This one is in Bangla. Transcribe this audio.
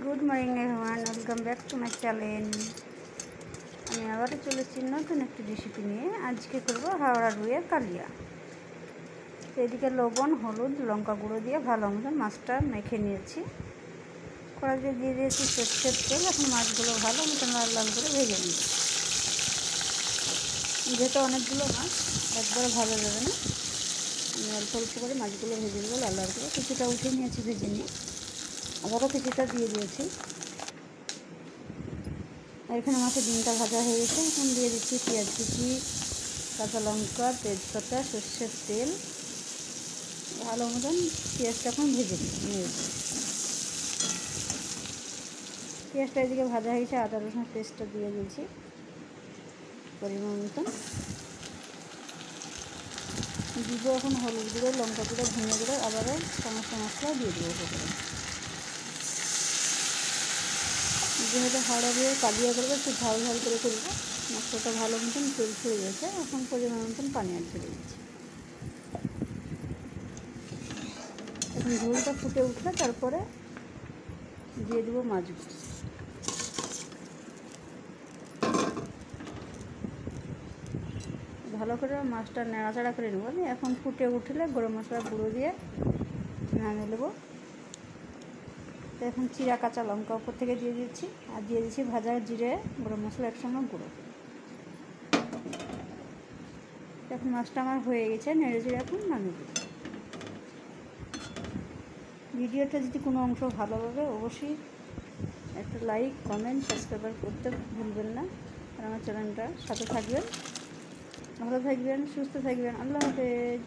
Good morning everyone, welcome back to my channel. আমি আবারও চলেছি নতুন একটি রেসিপি নিয়ে। আজকে করব হাওড়া রুইয়ের কালিয়া। তো এদিকে লবণ, হলুদ, লঙ্কা গুঁড়ো দিয়ে ভালো মতন মাছটা মেখে নিয়েছি। কড়াইতে দিয়ে দিয়েছি সর্ষের তেল। এখন মাছগুলো ভালো মতন লাল লাল করে ভেজে নিয়েছি। যেহেতু অনেকগুলো মাছ একবারে ভাজা যাবে না, আমি অল্প অল্প করে মাছগুলো ভেজে দেবো লাল লাল করে। কিছুটা উঠে নিয়েছি ভেজে নিয়ে, আবারও কিছুটা দিয়ে দিয়েছি। এখানে মাছের ডিমটা ভাজা হয়ে গেছে। এখন দিয়ে দিচ্ছি পেঁয়াজ কুচি, কাঁচা লঙ্কা, তেজপাতা, সর্ষের তেল। ভালো মতন পেঁয়াজটা এখন ভেজে নিয়েছি। পেঁয়াজটা এদিকে ভাজা হয়ে গেছে। আদা রসুন পেস্টটা দিয়ে দিয়েছি পরিমাণ মতন। দিব এখন হলুদ গুঁড়ো, লঙ্কা গুঁড়ো, ধনে গুঁড়ো, আবারও সমস্ত মশলা দিয়ে দেবো ওপরে। যেহেতু হাওড়া দিয়ে কালিয়া করবো, একটু ঝাল ঝাল করে করবো। মশলাটা ভালো মতন তেল ছড়ে গেছে। এখন পরিমাণ মতন পানি অ্যাড করে দিচ্ছি। এখন ঝোলটা ফুটে উঠলে তারপরে দিয়ে দেবো মাছগুলো। ভালো করে মাছটা নাড়াচাড়া করে নেবো। এখন ফুটে উঠলে গরম মশলা গুঁড়ো দিয়ে নামিয়ে নেবো। তো এখন চিরা কাঁচা লঙ্কা উপর থেকে দিয়ে দিচ্ছি, আর দিয়ে দিচ্ছি ভাজা জিরে, গরম মশলা একসঙ্গে গুঁড়ো। এখন মাছটা আমার হয়ে গেছে, নেড়ে চেড়ে এখন নামিয়ে দেবো। ভিডিওটা যদি কোনো অংশ ভালো লাগে অবশ্যই একটা লাইক, কমেন্ট, সাবস্ক্রাইব করতে ভুলবেন না। আর আমার চ্যানেলটার সাথে থাকবেন। ভালো থাকবেন, সুস্থ থাকবেন। আল্লাহ হাফেজ।